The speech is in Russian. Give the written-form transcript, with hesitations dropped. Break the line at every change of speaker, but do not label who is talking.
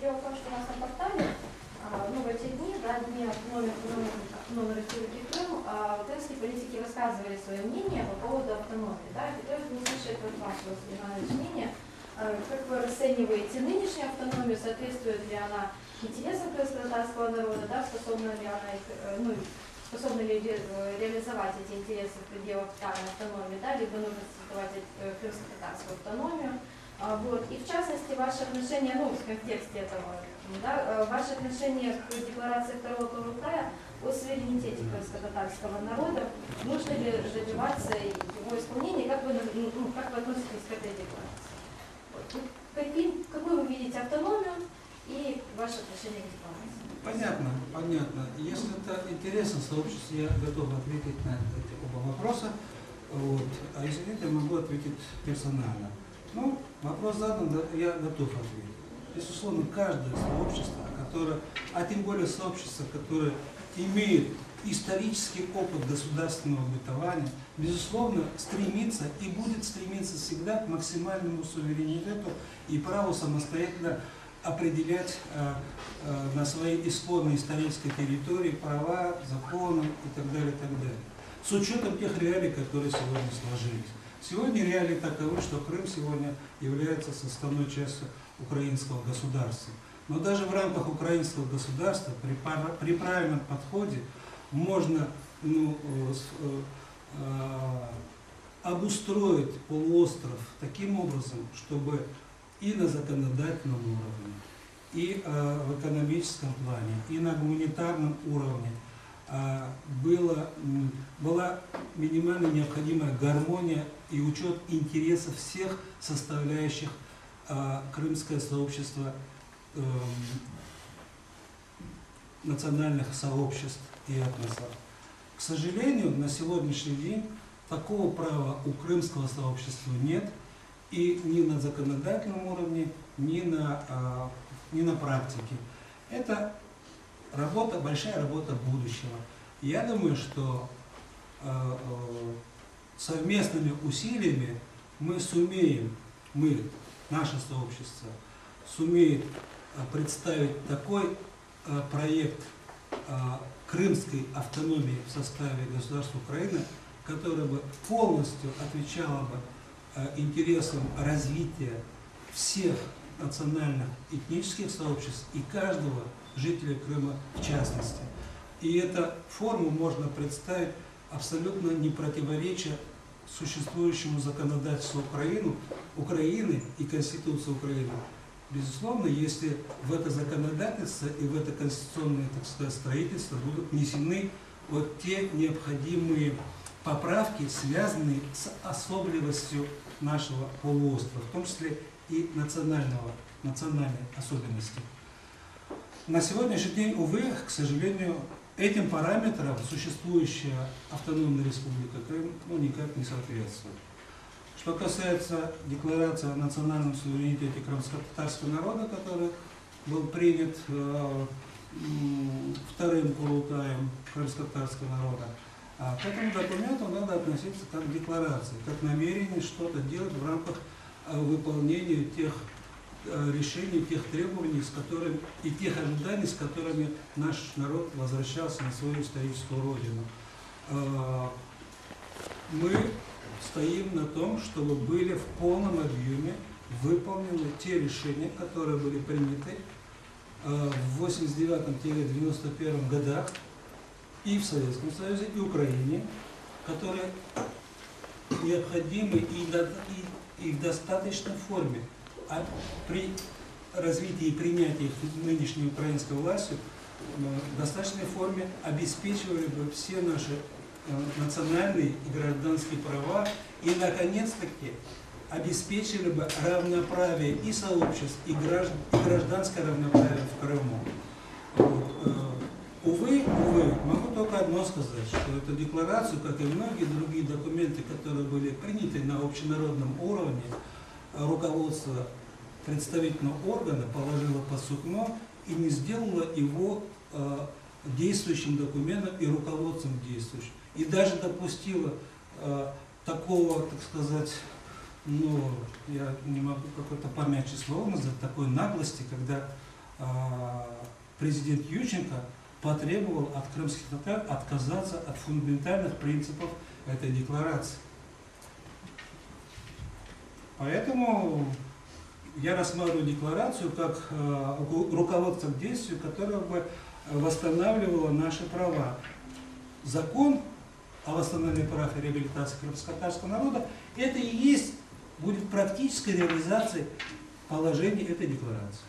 дело в том, что у нас на портале, в эти дни, да, дни автономии Республики Крым, крымские политики высказывали свое мнение по поводу автономии. Да, и хотелось бы услышать от вас, Василий Иванович, мнение, как вы расцениваете нынешнюю автономию, соответствует ли она интересам крымско-татарского народа, да, способна ли она их, способны ли реализовать эти интересы в пределах данной автономии, да, либо нужно создавать крымско-татарскую автономию. И в частности, ваше отношение, в контексте этого, да, ваше отношение к декларации второго края о суверенитете крымско-татарского народа, нужно ли добиваться его исполнения, как вы относитесь к этой декларации? Какую вы видите автономию и ваше отношение к декларации?
Понятно. Если это интересно сообществу, я готов ответить на эти оба вопроса. А если нет, я могу ответить персонально. Вопрос задан, я готов ответить. Безусловно, каждое сообщество, а тем более сообщество, которое имеет исторический опыт государственного бытования, безусловно, стремится и будет стремиться всегда к максимальному суверенитету и праву самостоятельно определять на своей исходной исторической территории права, законы и так далее, с учетом тех реалий, которые сегодня сложились. Сегодня реалии таковы, что Крым сегодня является составной частью украинского государства. Но даже в рамках украинского государства при правильном подходе можно обустроить полуостров таким образом, чтобы и на законодательном уровне, и в экономическом плане, и на гуманитарном уровне была минимально необходимая гармония и учет интересов всех составляющих крымское сообщество, национальных сообществ и этносов. К сожалению, на сегодняшний день такого права у крымского сообщества нет, и ни на законодательном уровне, ни на практике. Это большая работа будущего. Я думаю, что совместными усилиями наше сообщество сумеет представить такой проект крымской автономии в составе государства Украины, который бы полностью отвечал бы интересам развития всех национальных этнических сообществ и каждого жителя Крыма в частности. И эту форму можно представить абсолютно не противоречия существующему законодательству Украины и Конституции Украины. Безусловно, если в это законодательство и в это конституционное, строительство будут внесены те необходимые поправки, связанные с особливостью нашего полуострова, в том числе и национальной особенности. На сегодняшний день, увы, к сожалению, этим параметрам существующая автономная республика Крым никак не соответствует. Что касается декларации о национальном суверенитете крымско-татарского народа, который был принят вторым Курултаем крымско-татарского народа, к этому документу надо относиться как к декларации, как намерение что-то делать в рамках выполнения тех решений, тех требований, и тех ожиданий, с которыми наш народ возвращался на свою историческую родину. Мы стоим на том, чтобы были в полном объеме выполнены те решения, которые были приняты в 89-91 годах и в Советском Союзе, и Украине, которые необходимы и в достаточной форме. А при развитии и принятии их нынешней украинской властью в достаточной форме обеспечивали бы все наши национальные и гражданские права и, наконец-таки, обеспечили бы равноправие и сообществ, и гражданское равноправие в Крыму. Увы, могу только одно сказать, что эту декларацию, как и многие другие документы, которые были приняты на общенародном уровне, руководство представительного органа положило под сукно и не сделало его действующим документом и руководством действующим. И даже допустила такого, так сказать, Но я не могу какое-то помягче слово назвать такой наглости, когда президент Ющенко потребовал от крымских татар отказаться от фундаментальных принципов этой декларации. Поэтому я рассматриваю декларацию как руководство к действию, которое бы восстанавливало наши права. Закон о восстановлении прав и реабилитации крымско-татарского народа – это и есть будет практической реализацией положений этой декларации.